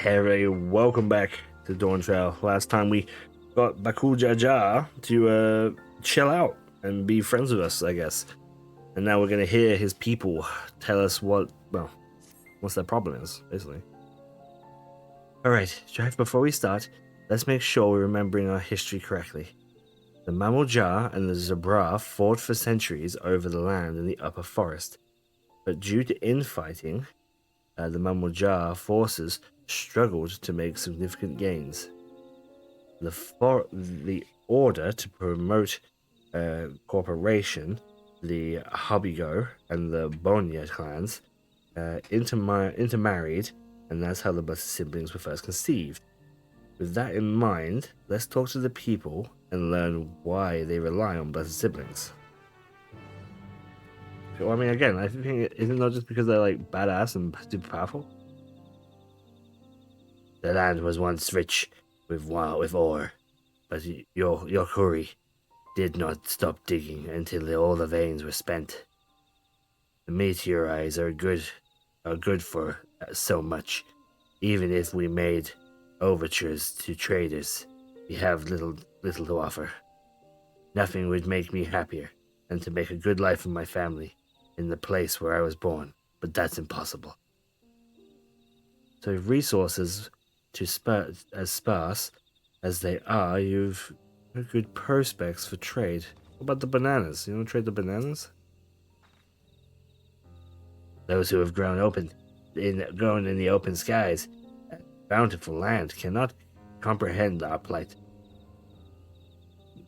Hey everybody, welcome back to Dawntrail. Last time we got Bakul Jaja to chill out and be friends with us, I guess. And now we're gonna hear his people tell us what's their problem is, basically. Alright, Strife, before we start, let's make sure we're remembering our history correctly. The Mammal Jar and the Zabra fought for centuries over the land in the upper forest. But due to infighting, the Mammal Jar forces struggled to make significant gains. The order to promote cooperation, the Hobbigo and the Bonya clans intermarried, and that's how the Blessed Siblings were first conceived. With that in mind, let's talk to the people and learn why they rely on Blessed Siblings. So, I mean, again, I think isn't not just because they're like badass and super powerful. The land was once rich with ore, but your Kuri did not stop digging until all the veins were spent. The meteorites are good for so much. Even if we made overtures to traders, we have little to offer. Nothing would make me happier than to make a good life for my family in the place where I was born, but that's impossible. So resources as sparse as they are, you've good prospects for trade. What about the bananas? You want to trade the bananas? Those who have grown in the open skies, bountiful land, cannot comprehend our plight.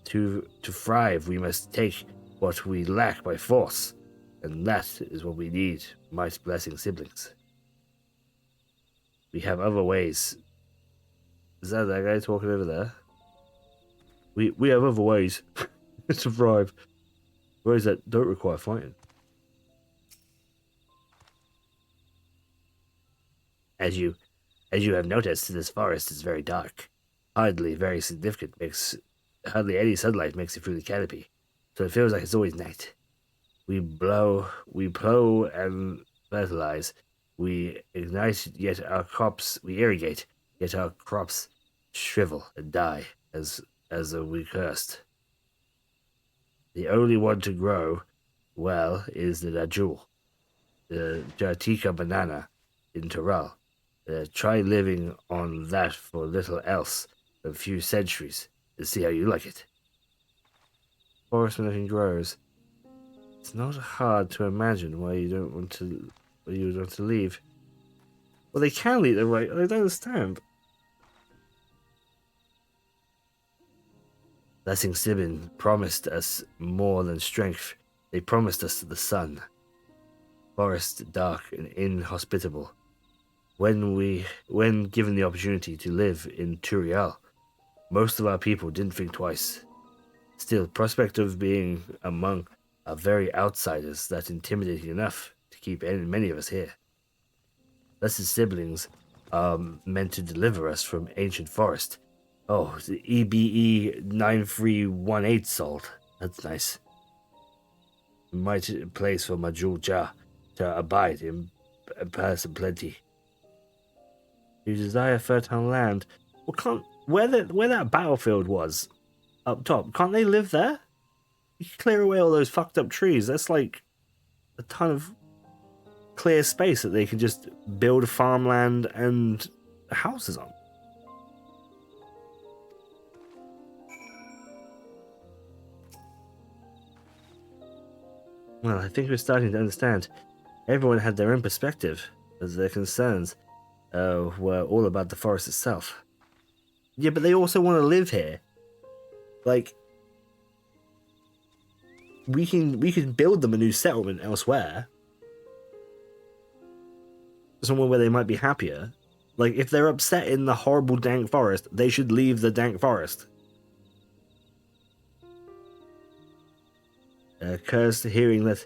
To thrive, we must take what we lack by force, and that is what we need, my blessing siblings. We have other ways. Is that guy talking over there? We have other ways to thrive. Ways that don't require fighting. As you have noticed, this forest is very dark. Hardly very significant. Hardly any sunlight makes it through the canopy, so it feels like it's always night. We plow and fertilize. We ignite, yet our crops. We irrigate, yet our crops shrivel and die as we cursed. The only one to grow well is the Najul, the Jatika banana in Toral. Try living on that for little else a few centuries and see how you like it. Forest when nothing grows. It's not hard to imagine why you would want to leave. Well, they can leave, right? I don't understand. Blessing Sibin promised us more than strength. They promised us the sun. Forest dark and inhospitable. When given the opportunity to live in Turiel, most of our people didn't think twice. Still, prospect of being among our very outsiders that's intimidating enough to keep many of us here. Blessed Siblings are meant to deliver us from ancient forest. Oh, the EBE 9318 salt. That's nice. Might place for Majul Ja to abide in person plenty. You desire fertile land. Well, where that battlefield was up top, can't they live there? You clear away all those fucked up trees. That's like a ton of clear space that they can just build farmland and houses on. Well, I think we're starting to understand. Everyone had their own perspective, as their concerns were all about the forest itself. Yeah, but they also want to live here. Like, we can build them a new settlement elsewhere, somewhere where they might be happier. Like, if they're upset in the horrible dank forest, they should leave the dank forest. Cursed hearing that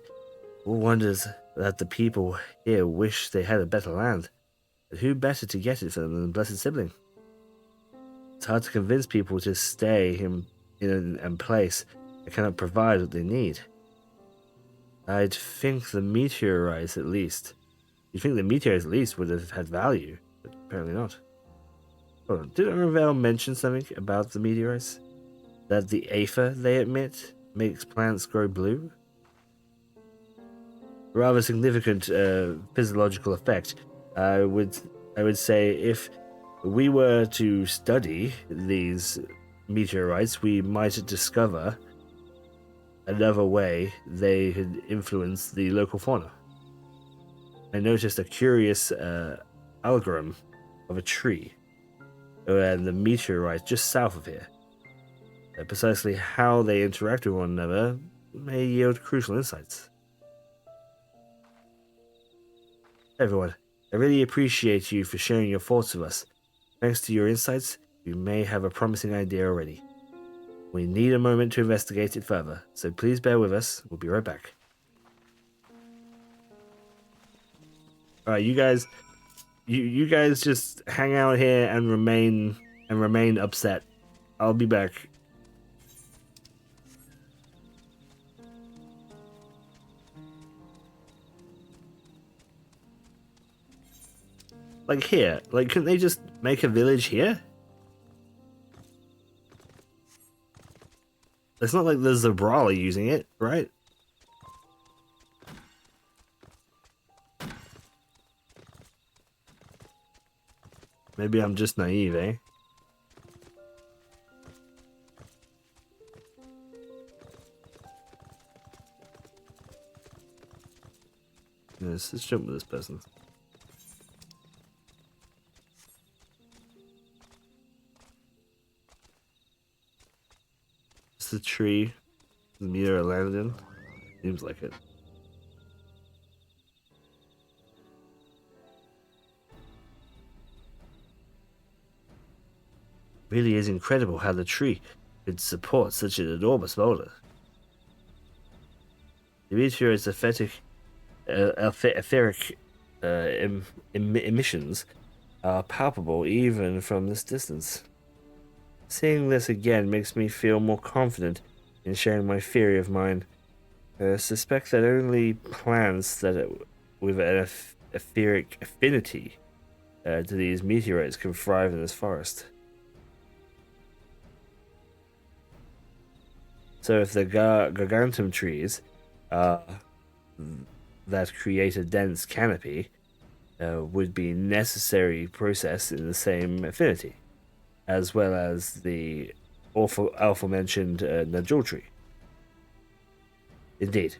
wonders that the people here wish they had a better land. But who better to get it for them than the Blessed Sibling? It's hard to convince people to stay in a place that cannot provide what they need. I'd think the meteorites at least. You'd think the meteorites at least would have had value, but apparently not. Hold on. Didn't Ravel mention something about the meteorites? That the aether they emit makes plants grow blue? Rather significant physiological effect. I would say if we were to study these meteorites, we might discover another way they had influenced the local fauna. I noticed a curious algorithm of a tree and the meteorite just south of here. Precisely how they interact with one another may yield crucial insights. Everyone, I really appreciate you for sharing your thoughts with us. Thanks to your insights, we may have a promising idea already. We need a moment to investigate it further, so please bear with us. We'll be right back. Alright, you guys just hang out here and remain upset. I'll be back. Like here, like couldn't they just make a village here? It's not like the Zabrala using it, right? Maybe I'm just naive, eh? Let's jump with this person. It's the tree the meteor landed in. Seems like it. Really is incredible how the tree could support such an enormous boulder. The meteor's etheric emissions are palpable even from this distance. Seeing this again makes me feel more confident in sharing my theory of mine. I suspect that only plants with an etheric affinity to these meteorites can thrive in this forest. So if the gargantum trees that create a dense canopy would be necessary process in the same affinity, as well as the aforementioned nodule tree. Indeed.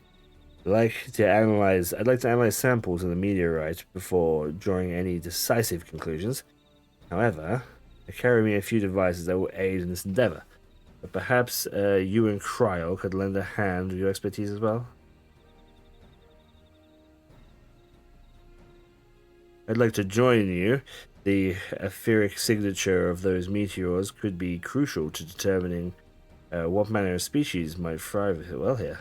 I'd like to analyze samples of the meteorite before drawing any decisive conclusions. However, I carry me a few devices that will aid in this endeavor. But perhaps you and Cryo could lend a hand with your expertise as well? I'd like to join you. The etheric signature of those meteors could be crucial to determining what manner of species might thrive well here.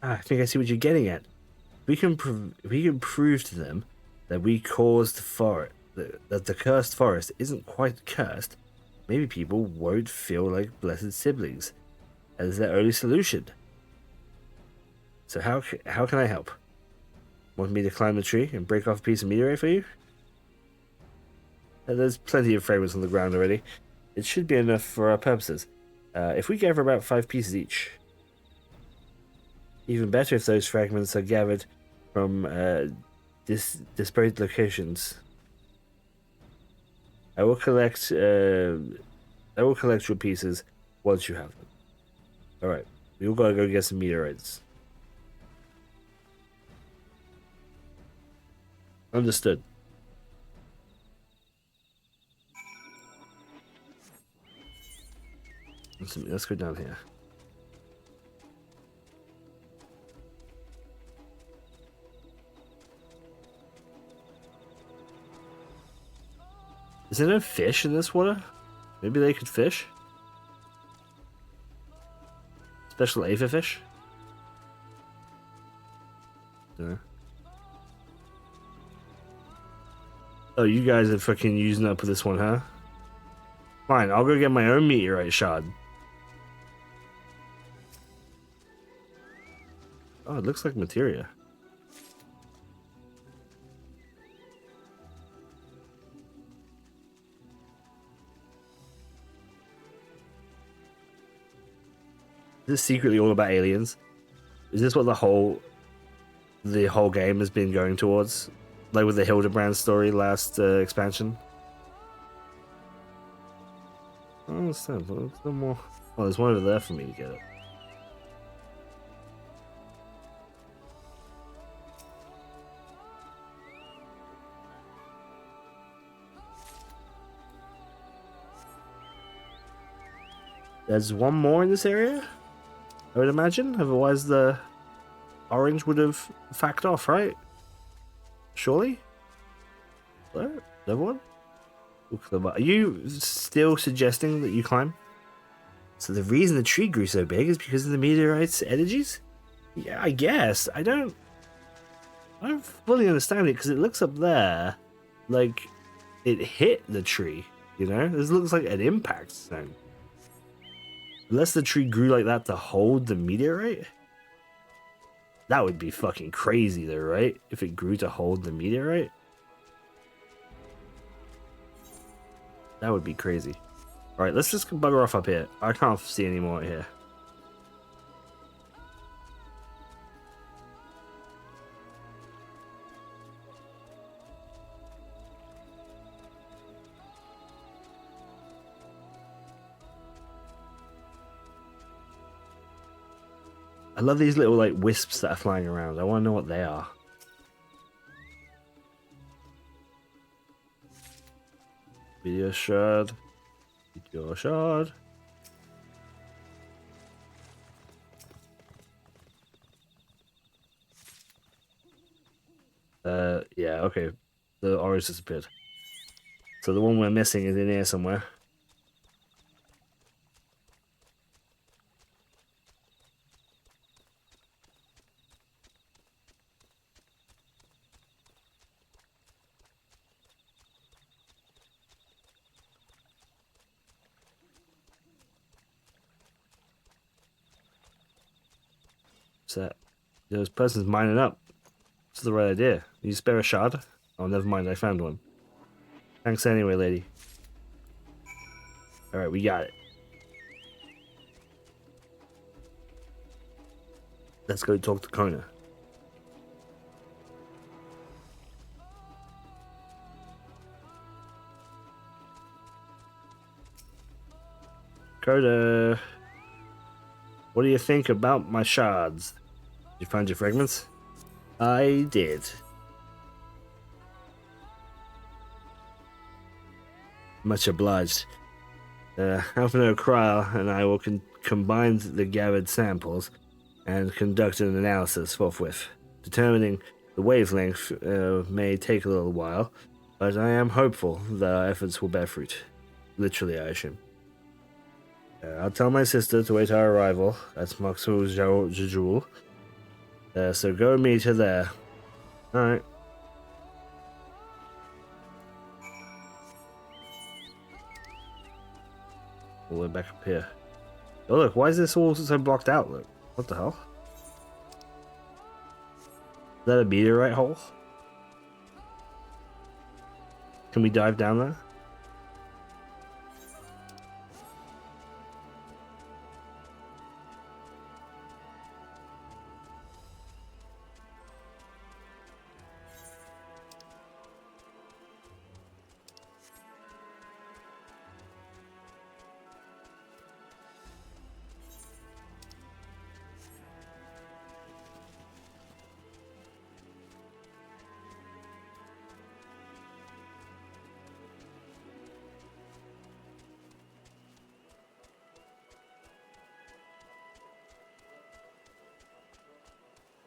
I think I see what you're getting at. We can prove to them that we caused that the cursed forest isn't quite cursed. Maybe people won't feel like blessed siblings as their only solution. So how can I help? Want me to climb the tree and break off a piece of meteorite for you? There's plenty of fragments on the ground already. It should be enough for our purposes. If we gather about 5 pieces each. Even better if those fragments are gathered from disparate locations. I will collect your pieces once you have them. Alright, we all gotta go get some meteorites. Understood. Let's go down here. Is there no fish in this water? Maybe they could fish? Special aether fish? No. Oh, you guys are fucking using up this one, huh? Fine, I'll go get my own meteorite shard. Oh, it looks like materia. this secretly all about aliens? Is this what the whole game has been going towards? Like with the Hildebrand story last expansion? I don't understand. There's no more. Oh, there's one over there for me to get it. There's one more in this area, I would imagine. Otherwise, the orange would have facked off, right? Surely? There? Another one? Are you still suggesting that you climb? So the reason the tree grew so big is because of the meteorite's energies? Yeah, I guess. I don't fully understand it because it looks up there like it hit the tree, you know? This looks like an impact zone. Unless the tree grew like that to hold the meteorite? That would be fucking crazy though, right? If it grew to hold the meteorite? That would be crazy. Alright, let's just bugger off up here. I can't see any more here. I love these little like wisps that are flying around. I want to know what they are. Video shard. Video shard. Yeah, okay. The orange disappeared. So the one we're missing is in here somewhere. So this person's mining up. It's the right idea. You spare a shard? Oh, never mind. I found one. Thanks anyway, lady. Alright, we got it. Let's go talk to Kona. Kona, what do you think about my shards? Did you find your fragments? I did. Much obliged. Alphino Kryl and I will combine the gathered samples and conduct an analysis forthwith. Determining the wavelength may take a little while, but I am hopeful that our efforts will bear fruit. Literally, I assume. I'll tell my sister to wait our arrival at Maxu Jejul. So go meet her there. Alright. All the way back up here. Oh look, why is this all so blocked out? Look. What the hell? Is that a meteorite hole? Can we dive down there?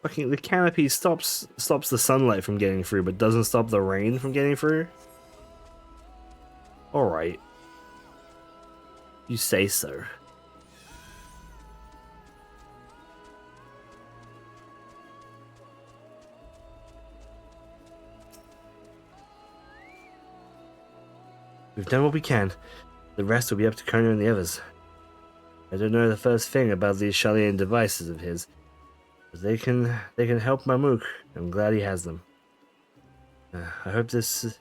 Fucking the canopy stops the sunlight from getting through, but doesn't stop the rain from getting through. All right, you say so. We've done what we can. The rest will be up to Kona and the others. I don't know the first thing about these Shalian devices of his. But they can help Momook. I'm glad he has them. I hope this.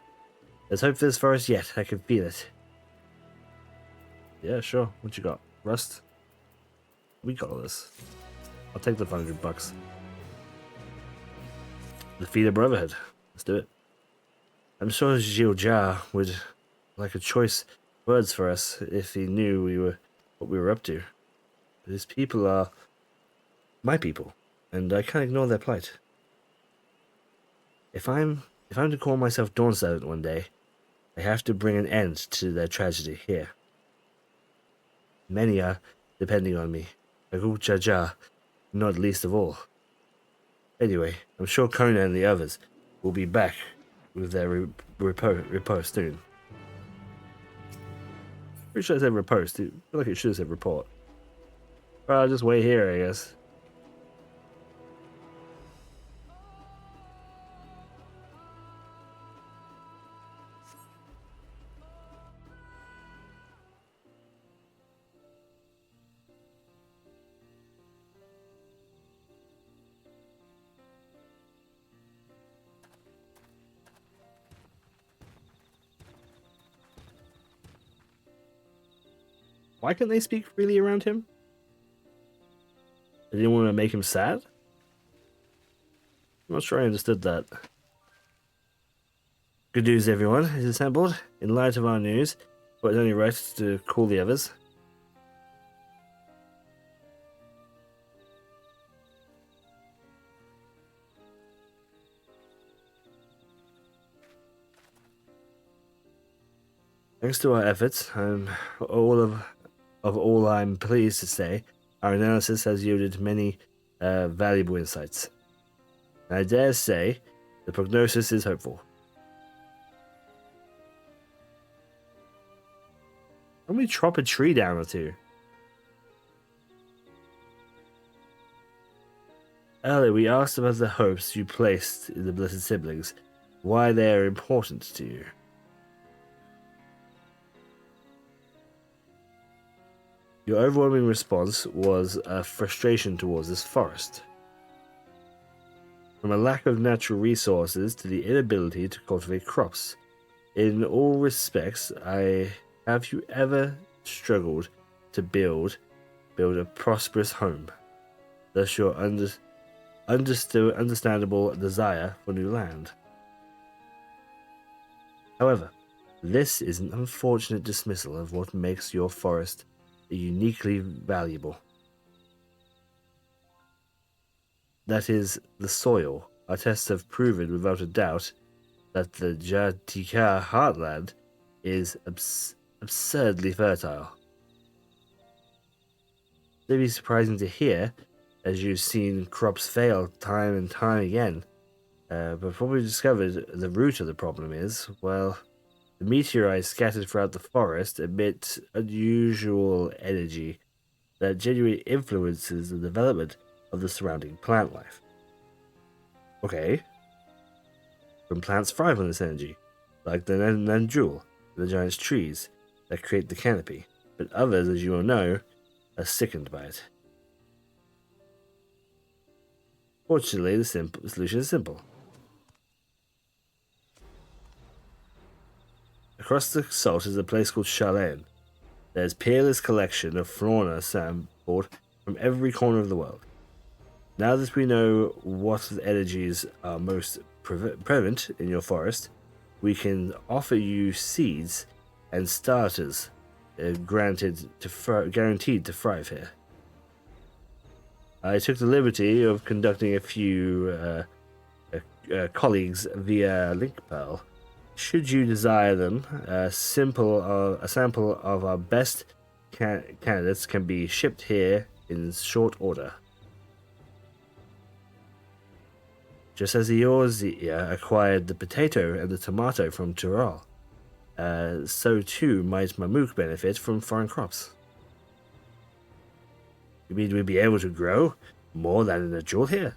There's hope for this forest yet. I can feel it. Yeah, sure. What you got? Rust? We got all this. I'll take the $500. Defeat a brotherhood. Let's do it. I'm sure Jia would like a choice words for us if he knew what we were up to. But his people are my people, and I can't ignore their plight. If I'm to call myself Dawn Servant one day, I have to bring an end to their tragedy here. Many are depending on me, Agu Jaja, not least of all. Anyway, I'm sure Kona and the others will be back with their report soon. Pretty sure I said report. I feel like it should have said report. Well, I'll just wait here, I guess. Why can't they speak freely around him? They didn't want to make him sad? I'm not sure I understood that. Good news, everyone is assembled. In light of our news, but it's only right to call the others. Thanks to our efforts, I'm pleased to say, our analysis has yielded many valuable insights. I dare say, the prognosis is hopeful. Why don't we chop a tree down or two? Earlier, we asked about the hopes you placed in the Blessed Siblings, why they are important to you. Your overwhelming response was a frustration towards this forest. From a lack of natural resources to the inability to cultivate crops. In all respects, have you ever struggled to build a prosperous home? Thus your understandable desire for new land. However, this is an unfortunate dismissal of what makes your forest uniquely valuable. That is, the soil. Our tests have proven without a doubt that the Jatika heartland is absurdly fertile. It'd be surprising to hear, as you've seen crops fail time and time again, but what we discovered the root of the problem is, well, the meteorites scattered throughout the forest emit unusual energy that genuinely influences the development of the surrounding plant life. Okay. Some plants thrive on this energy, like the Nandjul, the giant trees that create the canopy, but others, as you all know, are sickened by it. Fortunately, the solution is simple. Across the salt is a place called Shalane. There's peerless collection of fauna sampled from every corner of the world. Now that we know what energies are most prevalent in your forest, we can offer you seeds and starters guaranteed to thrive here. I took the liberty of conducting a few colleagues via LinkPearl. Should you desire them, a sample of our best candidates can be shipped here in short order. Just as the Eorzea acquired the potato and the tomato from Tyrol, so too might Momook benefit from foreign crops. You mean we'd be able to grow more than in a jewel here?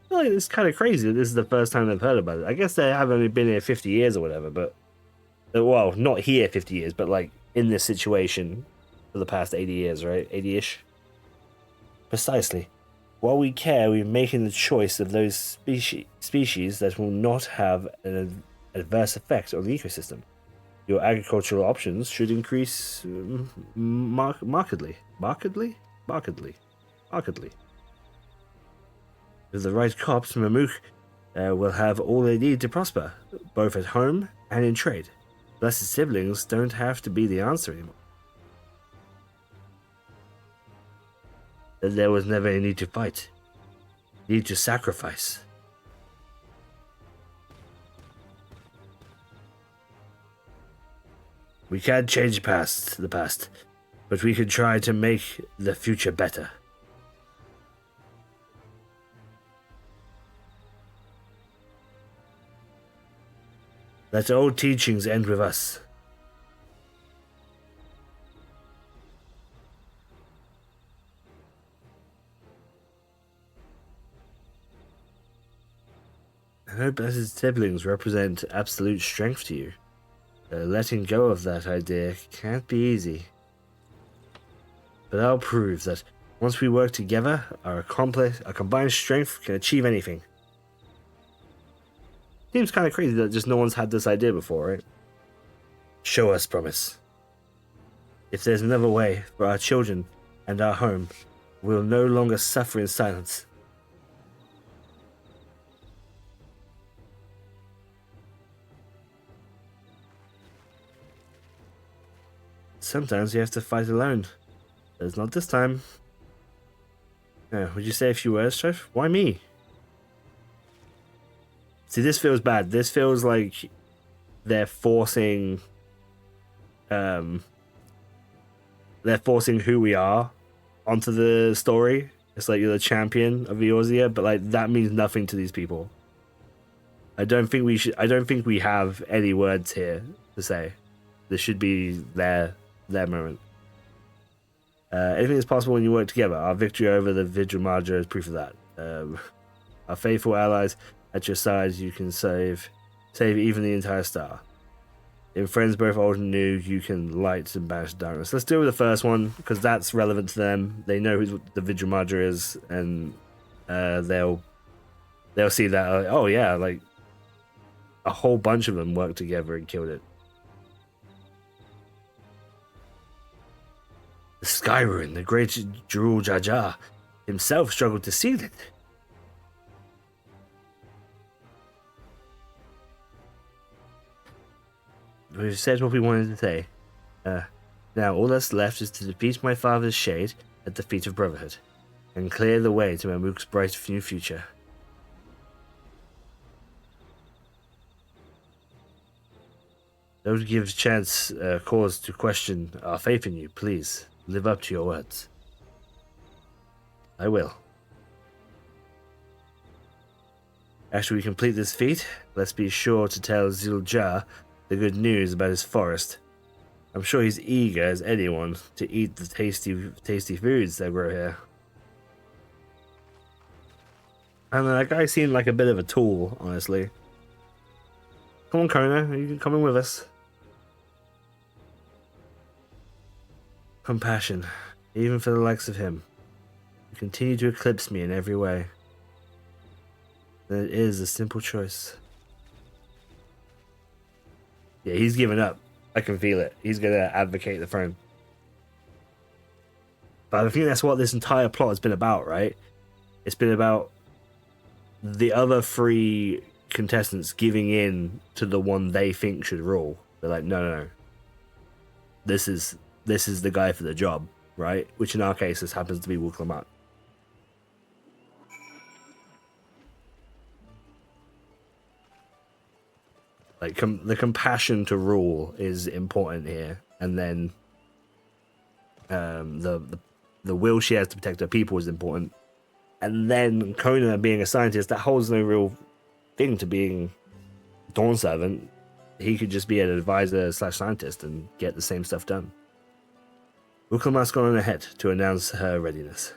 I feel like it's kind of crazy that this is the first time they've heard about it. I guess they have only been here 50 years or whatever, but... Well, not here 50 years, but like in this situation for the past 80 years, right? 80-ish? Precisely. While we care, we're making the choice of those species that will not have an adverse effect on the ecosystem. Your agricultural options should increase markedly. Markedly? Markedly. Markedly. With the right crops, Momook will have all they need to prosper, both at home and in trade. Blessed siblings don't have to be the answer anymore. There was never a need to fight. Need to sacrifice. We can't change the past, but we can try to make the future better. Let old teachings end with us. I know blessed siblings represent absolute strength to you. Letting go of that idea can't be easy. But I'll prove that once we work together, our combined strength can achieve anything. Seems kind of crazy that just no one's had this idea before, right? Show us, Promise. If there's another way for our children and our home, we'll no longer suffer in silence. Sometimes you have to fight alone. But it's not this time. Would you say a few words, Strife? Why me? See, this feels bad. This feels like they're forcing who we are onto the story. It's like you're the champion of Eorzea, but like that means nothing to these people. I don't think we have any words here to say. This should be their moment. Anything is possible when you work together. Our victory over the Vigilmadra is proof of that. Our faithful allies at your side, you can save even the entire star. In friends both old and new, you can light and banish darkness. Let's deal with the first one, because that's relevant to them. They know who the Vigilmadra is, and they'll see that, oh yeah, like, a whole bunch of them worked together and killed it. The Sky Ruin, the great Jarul Jaja himself struggled to seal it. We've said what we wanted to say. Now all that's left is to defeat my father's shade at the feet of Brotherhood, and clear the way to Momook's bright new future. Don't give chance cause to question our faith in you, please. Live up to your words. I will. After we complete this feat, let's be sure to tell Ziljar the good news about his forest. I'm sure he's eager as anyone to eat the tasty foods that grow here. And that guy seemed like a bit of a tool, honestly. Come on, Kona, you can come in with us. Compassion, even for the likes of him. You continue to eclipse me in every way. And it is a simple choice. Yeah, he's given up. I can feel it. He's gonna advocate the throne. But I think that's what this entire plot has been about, right? It's been about the other three contestants giving in to the one they think should rule. They're like, no. This is the guy for the job, right? Which in our case, this happens to be Wuklamut. Like, the compassion to rule is important here, and then the will she has to protect her people is important, and then Kona being a scientist, that holds no real thing to being Dawn Servant. He could just be an advisor / scientist and get the same stuff done. Wuklamut's gone ahead to announce her readiness.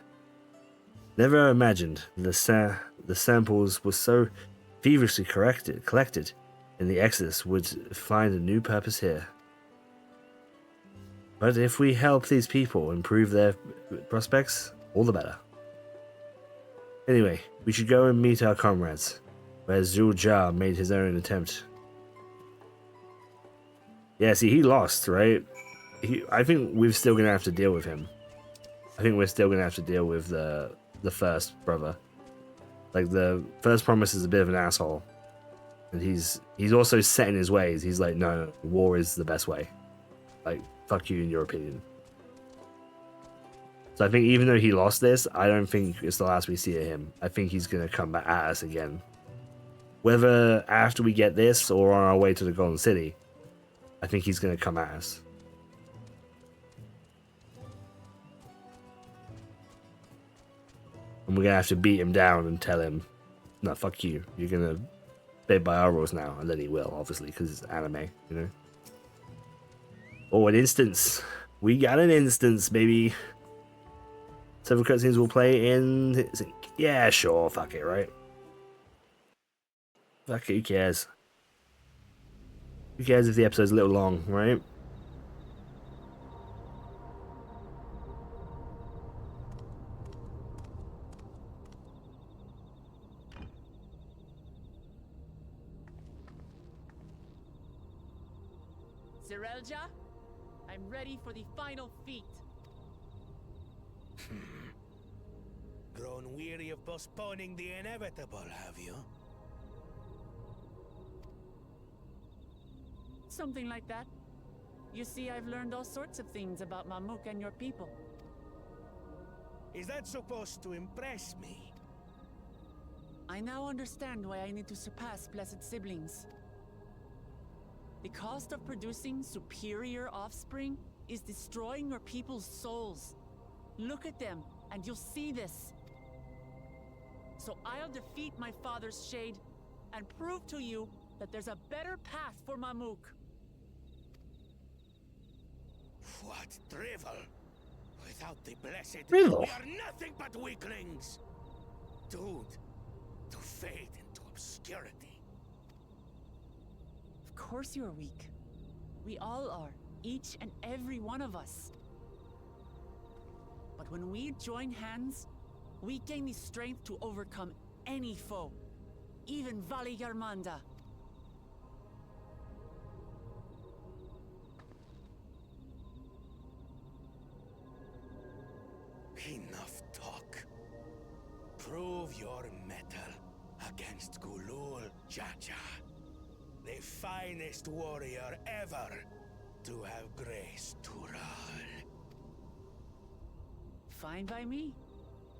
Never imagined the samples were so feverishly collected in the Exodus would find a new purpose here. But if we help these people improve their prospects, all the better. Anyway, we should go and meet our comrades, where Zul-Jar made his own attempt. Yeah, see, he lost, right? I think we're still gonna have to deal with him. I think we're still gonna have to deal with the first brother. Like the first promise is a bit of an asshole, and he's also set in his ways. He's like, no, war is the best way. Like, fuck you in your opinion. So I think even though he lost this, I don't think it's the last we see of him. I think he's gonna come back at us again. Whether after we get this or on our way to the Golden City, I think he's gonna come at us. And we're gonna have to beat him down and tell him, no, fuck you. You're gonna play by our rules now. And then he will, obviously, because it's anime, you know? Oh, an instance. We got an instance, baby. Several cutscenes will play in... Yeah, sure, fuck it, right? Fuck it, who cares? Who cares if the episode's a little long, right? Zerelja, I'm ready for the final feat. Grown weary of postponing the inevitable, have you? Something like that. You see, I've learned all sorts of things about Momook and your people. Is that supposed to impress me? I now understand why I need to surpass blessed siblings. The cost of producing superior offspring is destroying your people's souls. Look at them, and you'll see this. So I'll defeat my father's shade, and prove to you that there's a better path for Momook. What drivel? Without the blessed, Drivel? we are nothing but weaklings. Doomed to fade into obscurity. Of course you're weak. We all are, each and every one of us. But when we join hands, we gain the strength to overcome any foe, even Vali Garmanda. Enough talk. Prove your mettle against Gulul Jaja, the finest warrior ever to have graced Tural. Fine by me.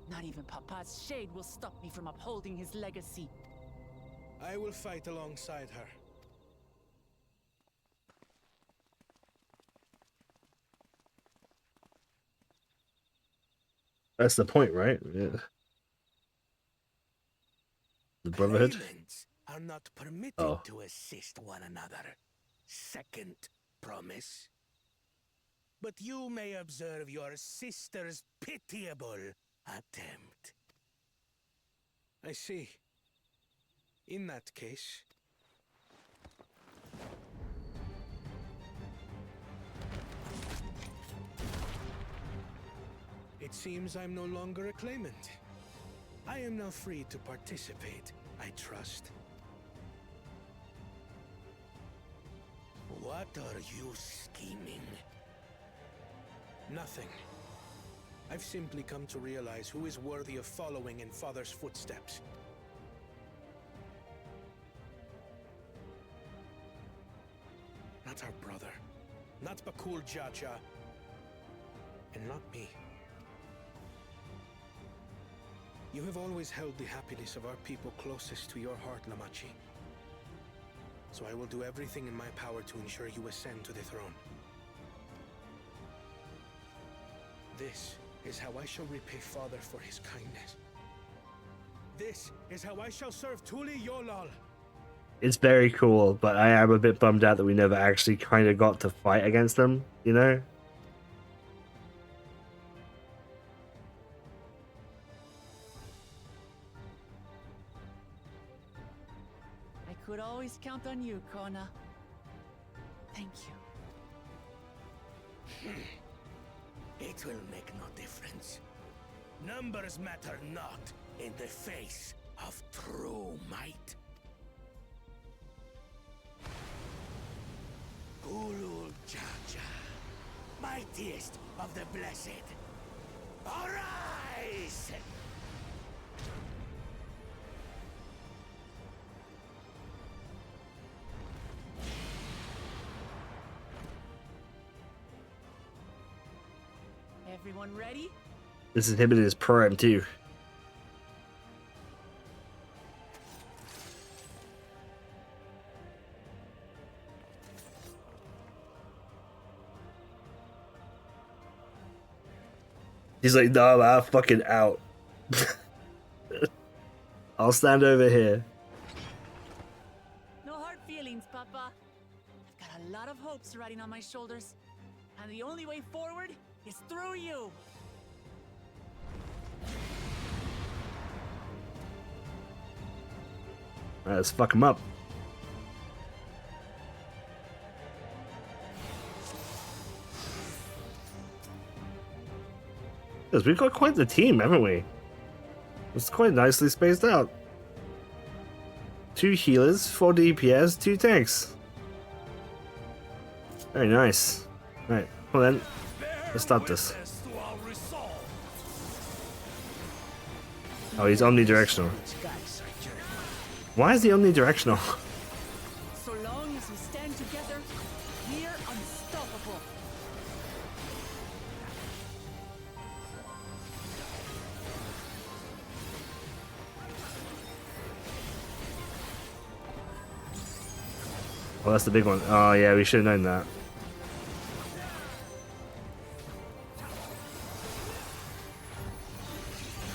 Not even Papa's shade will stop me from upholding his legacy. I will fight alongside her. That's the point, right? Yeah. The Brotherhood? Claimants are not permitted Oh. to assist one another. Second promise. But you may observe your sister's pitiable attempt. I see. In that case... It seems I'm no longer a claimant. I am now free to participate, I trust. What are you scheming? Nothing. I've simply come to realize who is worthy of following in Father's footsteps. Not our brother. Not Bakul Jaja. And not me. You have always held the happiness of our people closest to your heart, Lamachi. So I will do everything in my power to ensure you ascend to the throne. This is how I shall repay Father for his kindness. This is how I shall serve Tuli Yolal. It's very cool, but I am a bit bummed out that we never actually kind of got to fight against them, you know? I could always count on you, Kona. Thank you. It will make no difference. Numbers matter not in the face of true might. Gulu mightiest of the blessed. Arise! Everyone ready? This is him in his prime too. He's like, no, I'm fucking out. I'll stand over here. No hard feelings, Papa. I've got a lot of hopes riding on my shoulders, and the only way forward is through you. Alright, let's fuck him up. Yes, we've got quite the team, haven't we? It's quite nicely spaced out. 2 healers, 4 DPS, 2 tanks. Very nice. Right, well then, let's start this. Oh, he's omnidirectional. Why is he omnidirectional? So long as we stand together, we're unstoppable. Oh, that's the big one. Oh yeah, we should have known that.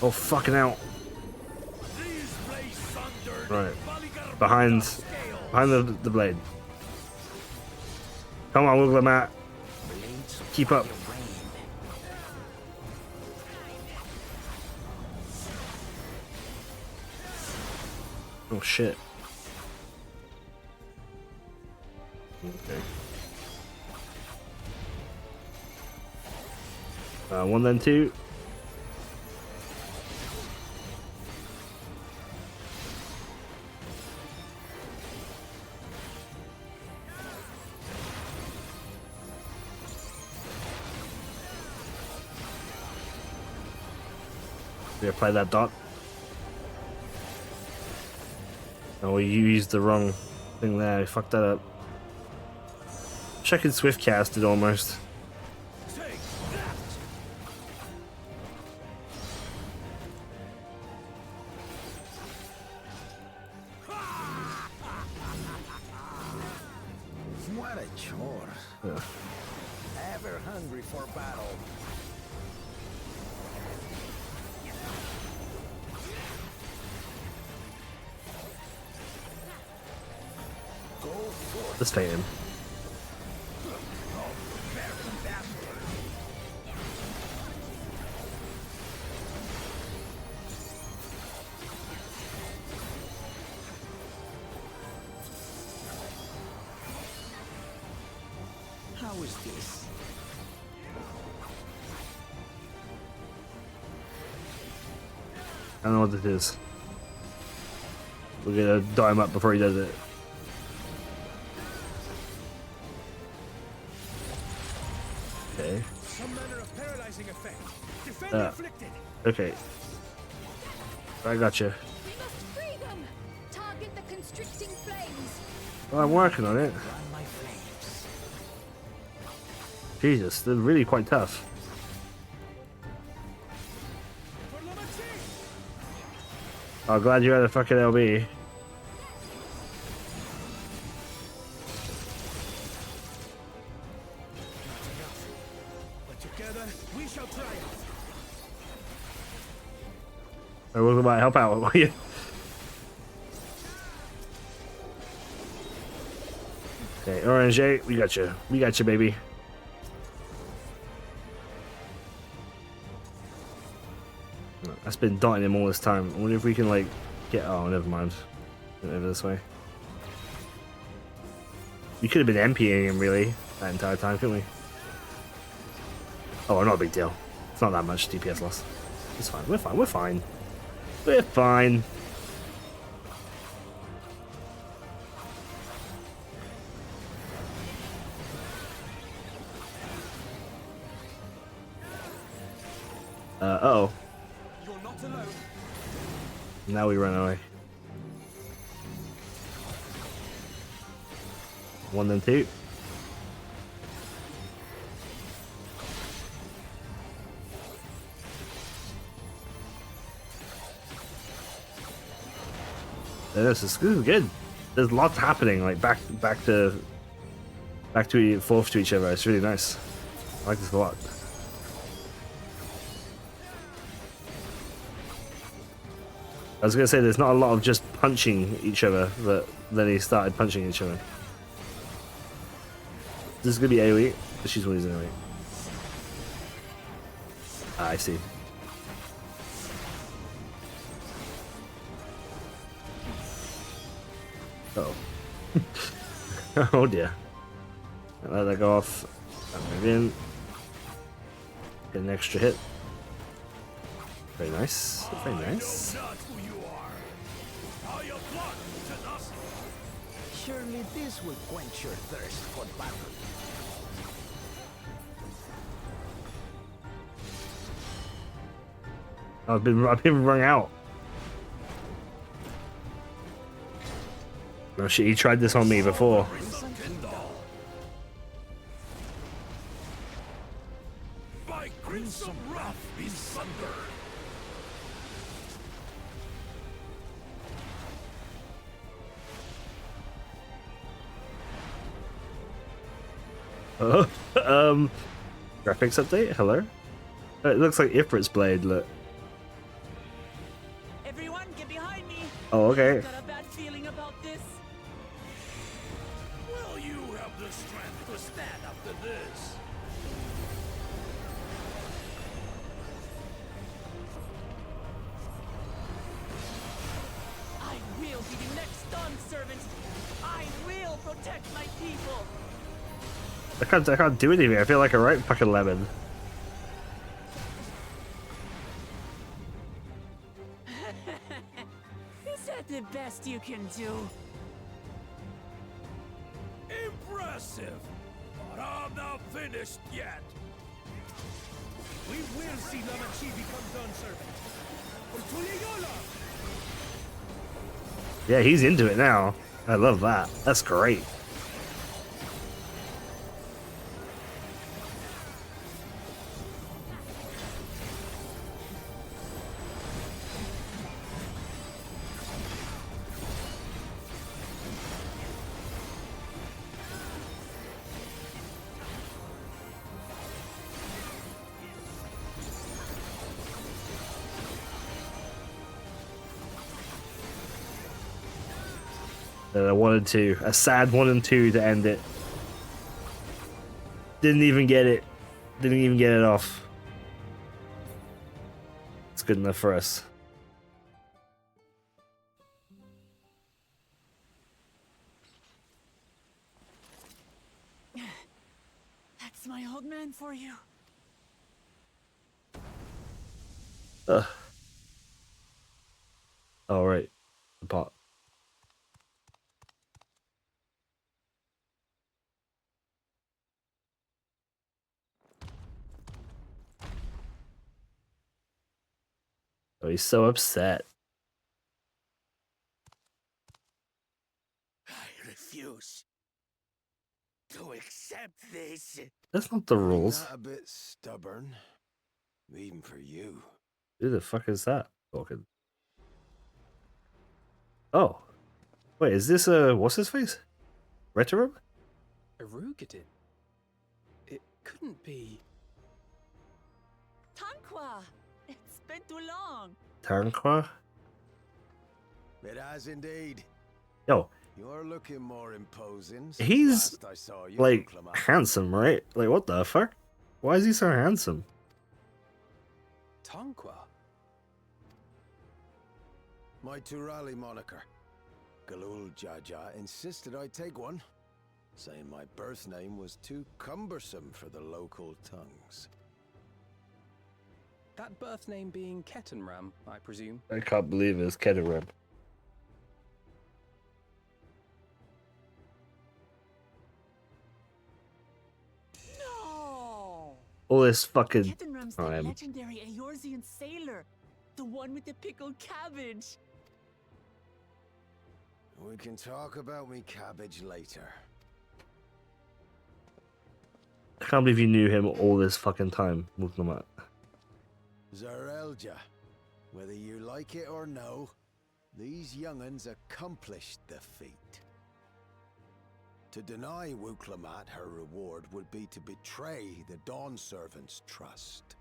Oh, fucking out. Right. Behind the blade. Come on, wiggle them out. Keep up. Oh shit. Okay. 1 then 2. We apply that dot. Oh, we used the wrong thing there. We fucked that up. Wish I could swift cast it almost. What a chore. Yeah. Ever hungry for battle. Go forth. Let's fight him. How is this? I don't know what it is. We're gonna dye him up before he does it. Okay. Some manner of paralyzing effect. Defend the afflicted. Okay. I got you. We must free them! Target the constricting flames! Well, I'm working on it. Run my flames. Jesus, they're really quite tough. For Lamachi! Oh, glad you had a fucking LB. But together we shall triumph. I was about to help out, will you? Okay, Orange 8, we got you. We got you, baby. That's been dotting him all this time. I wonder if we can, like, get... Oh, never mind. Went over this way. We could have been MPing him, really, that entire time, couldn't we? Oh, not a big deal. It's not that much DPS loss. It's fine. We're fine. We're fine. We're fine. Uh-oh. You're not alone. Now we run away. 1 and 2. This is good. There's lots happening, like back to forth to each other. It's really nice. I like this a lot. I was gonna say there's not a lot of just punching each other, but then he started punching each other. This is gonna be AoE. She's always AoE. Ah, I see. Uh oh. Oh dear. Let that go off. Move in. Get an extra hit. Very nice. Very nice. Surely this will quench your thirst for battle. I've been wrung out. No shit, he tried this on me before. By crimson wrath be sundered. Graphics update? Hello? It looks like Ifrit's blade, look. Everyone, get behind me. Oh, okay. I've got a bad feeling about this. Will you have the strength to stand after this? I will be the next Dawn servant. I will protect my people. I can't do anything. I feel like a right fucking lemon. Is that the best you can do? Impressive! But I'm not finished yet. We will see Namachi become Dawn servant. Yeah, he's into it now. I love that. That's great. I wanted to. A sad 1 and 2 to end it. Didn't even get it. Didn't even get it off. It's good enough for us. That's my old man for you. Oh, right. The pot. Oh, he's so upset. I refuse to accept this. That's not the rules. Not a bit stubborn, even for you. Who the fuck is that talking? Oh. Wait, is this what's his face? Retro? Erugadin? It couldn't be. Tanqua! It's been too long. Tanqua? It has indeed. Yo, You're looking more imposing. since he's last I saw you, like Clement. handsome, right? Like what the fuck? Why is he so handsome? Tanqua? My Turali moniker. Galul Jaja insisted I take one, saying my birth name was too cumbersome for the local tongues. That birth name being Ketenram, I presume. I can't believe it's Kedareb. No! All this fucking Ketenram comes the legendary Eorzean sailor, the one with the pickled cabbage. We can talk about me cabbage later. I can't believe you knew him all this fucking time, Muknamat. Zarelja, whether you like it or no, these young'uns accomplished the feat. To deny Wuklamat her reward would be to betray the Dawn Servant's trust.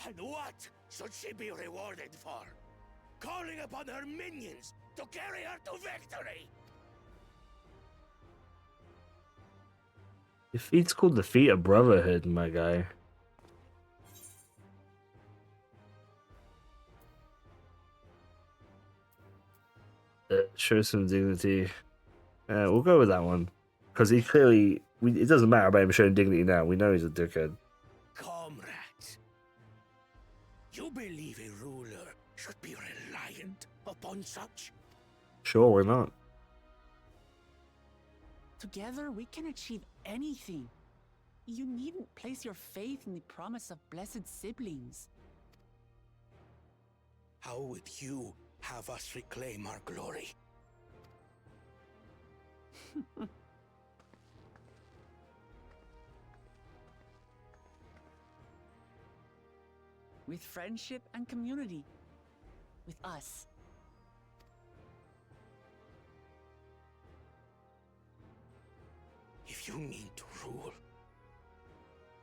And what should she be rewarded for? Calling upon her minions to carry her to victory! The feat's called the Feat of Brotherhood, my guy. Show some dignity. We'll go with that one. Because he clearly... it doesn't matter about him showing dignity now. We know he's a dickhead. Comrades, you believe a ruler should be reliant upon such? Sure, why not? Together, we can achieve anything. You needn't place your faith in the promise of blessed siblings. How would you have us reclaim our glory? With friendship and community. With us. If you mean to rule,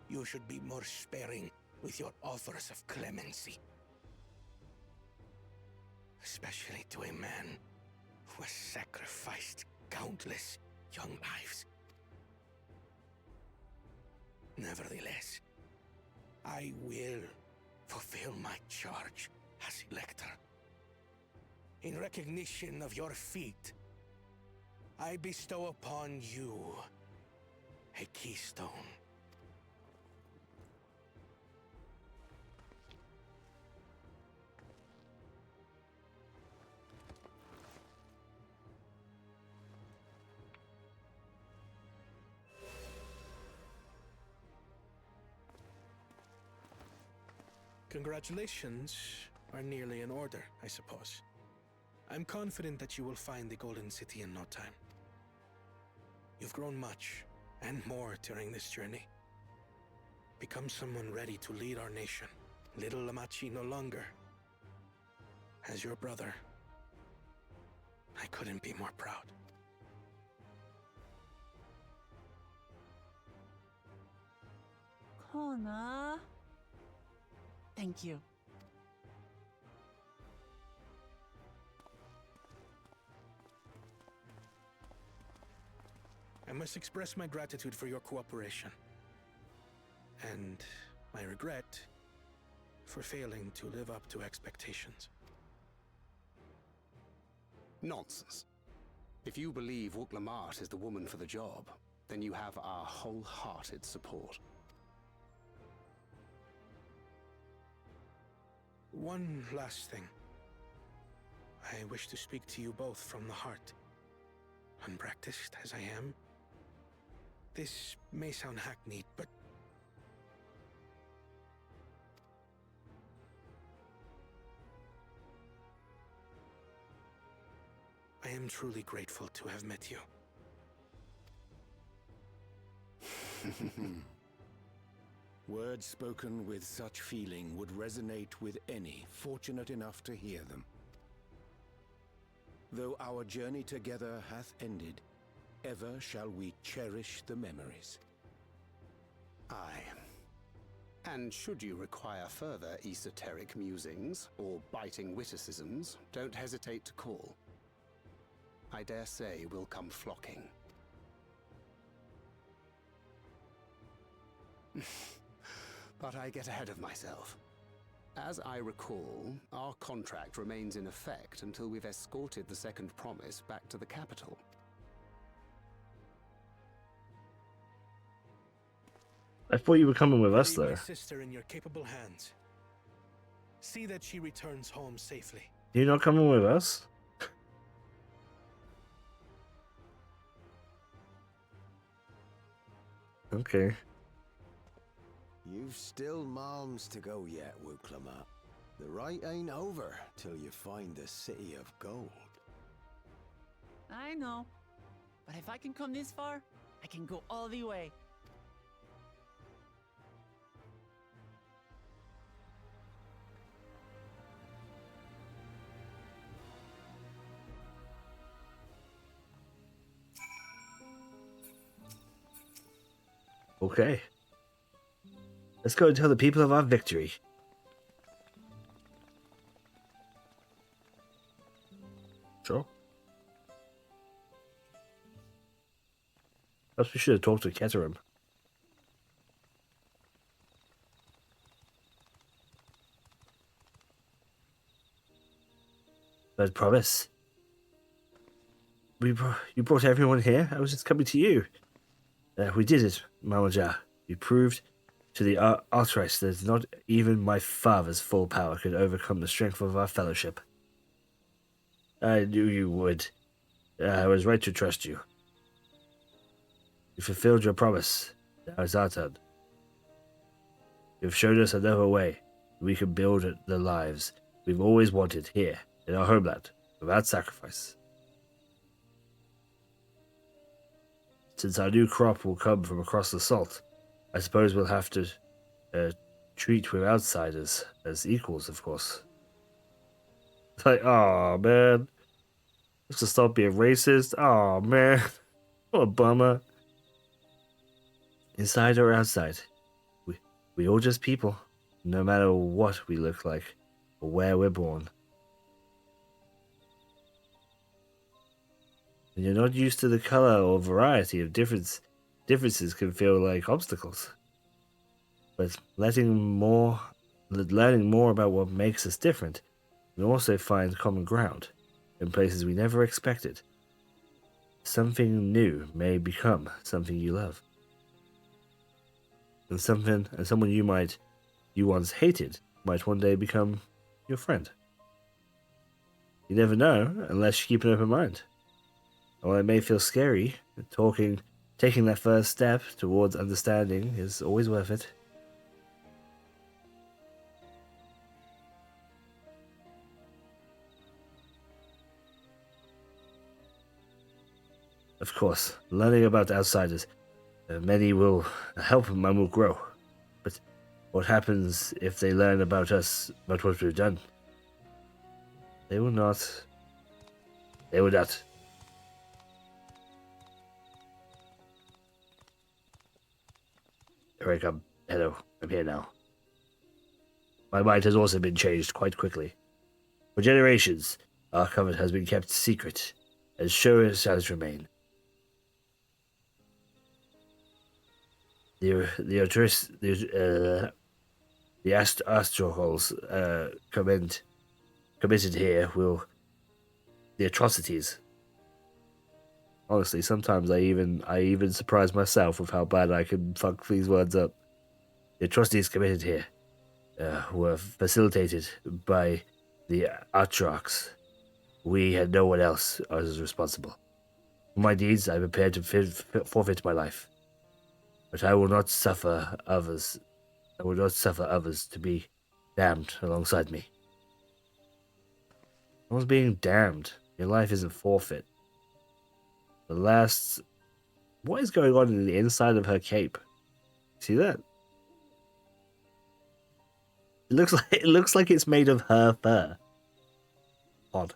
you should be more sparing with your offers of clemency. Especially to a man who has sacrificed countless young lives. Nevertheless, I will fulfill my charge as Elector. In recognition of your feat, I bestow upon you a keystone. Congratulations are nearly in order, I suppose. I'm confident that you will find the Golden City in no time. You've grown much, and more during this journey. Become someone ready to lead our nation. Little Lamachi no longer. As your brother, I couldn't be more proud. Kona. Thank you. I must express my gratitude for your cooperation. And my regret for failing to live up to expectations. Nonsense. If you believe Wuklamat is the woman for the job, then you have our wholehearted support. One last thing. I wish to speak to you both from the heart. Unpracticed as I am, this may sound hackneyed, but I am truly grateful to have met you. Words spoken with such feeling would resonate with any fortunate enough to hear them. Though our journey together hath ended, ever shall we cherish the memories. Aye. And should you require further esoteric musings or biting witticisms, don't hesitate to call. I dare say we'll come flocking. But I get ahead of myself. As I recall, our contract remains in effect until we've escorted the second promise back to the capital. I thought you were coming with us, Leave though. my sister in your capable hands. See that she returns home safely. You're not coming with us? Okay. You've still malms to go yet, Wuklamat. The rite ain't over till you find the city of gold. I know. But if I can come this far, I can go all the way. Okay. Let's go and tell the people of our victory. Sure. Perhaps we should have talked to Keterim. But promise. You brought everyone here? I was just coming to you. We did it, Mamaja. We proved to the Arthrice that not even my father's full power could overcome the strength of our fellowship. I knew you would. I was right to trust you. You fulfilled your promise. Now it's our turn. You've shown us another way. We can build the lives we've always wanted here, in our homeland, without sacrifice. Since our new crop will come from across the salt, I suppose we'll have to treat with outsiders as equals, of course. It's like, oh man. Let's just stop being racist. Oh man. What a bummer. Inside or outside, we all just people, no matter what we look like or where we're born. When you're not used to the color or variety of differences can feel like obstacles. But learning more about what makes us different, we also find common ground in places we never expected. Something new may become something you love. And someone you once hated might one day become your friend. You never know unless you keep an open mind. And while it may feel scary, taking that first step towards understanding is always worth it. Of course, learning about outsiders, many will help Momook grow. But what happens if they learn about us, about what we've done? They will not. They will not. Here I come. Hello, I'm here now. My mind has also been changed quite quickly. For generations, our covenant has been kept secret, as sure as has remained. The astrals committed here will the atrocities. Honestly, sometimes I even surprise myself with how bad I can fuck these words up. The atrocities committed here were facilitated by the Atrax. We had no one else as responsible. For my deeds, I prepared to forfeit my life. But I will not suffer others. I will not suffer others to be damned alongside me. No one's being damned. Your life isn't forfeit. What is going on in the inside of her cape? See that? It looks like it's made of her fur. Odd.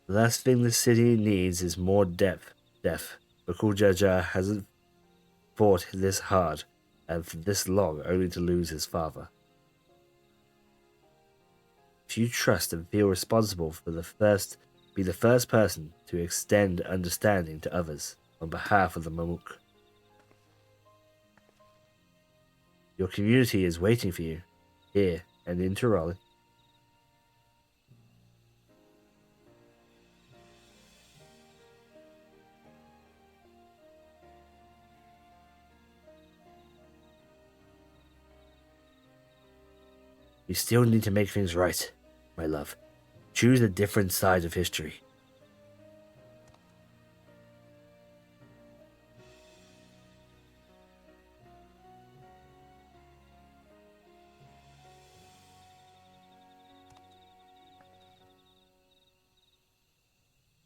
The last thing the city needs is more death. Bakuljaja hasn't fought this hard and for this long only to lose his father. If you trust and feel responsible be the first person to extend understanding to others on behalf of the Momook. Your community is waiting for you, here and in Tirali. We still need to make things right, my love. Choose a different side of history.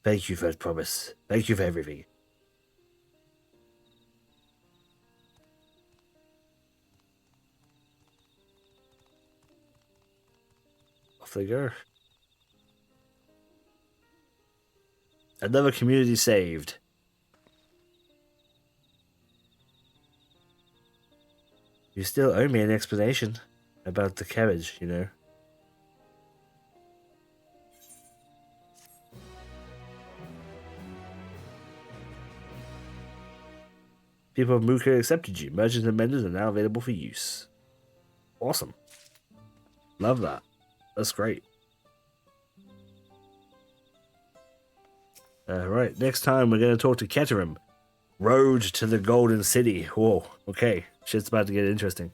Thank you for that promise. Thank you for everything. Off they go. Another community saved. You still owe me an explanation about the carriage, you know. People of Mook accepted you. Merchants and vendors are now available for use. Awesome. Love that. That's great. Right, next time we're going to talk to Keterim. Road to the Golden City. Whoa, okay. Shit's about to get interesting.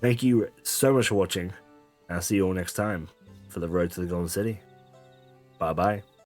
Thank you so much for watching. I'll see you all next time for the Road to the Golden City. Bye-bye.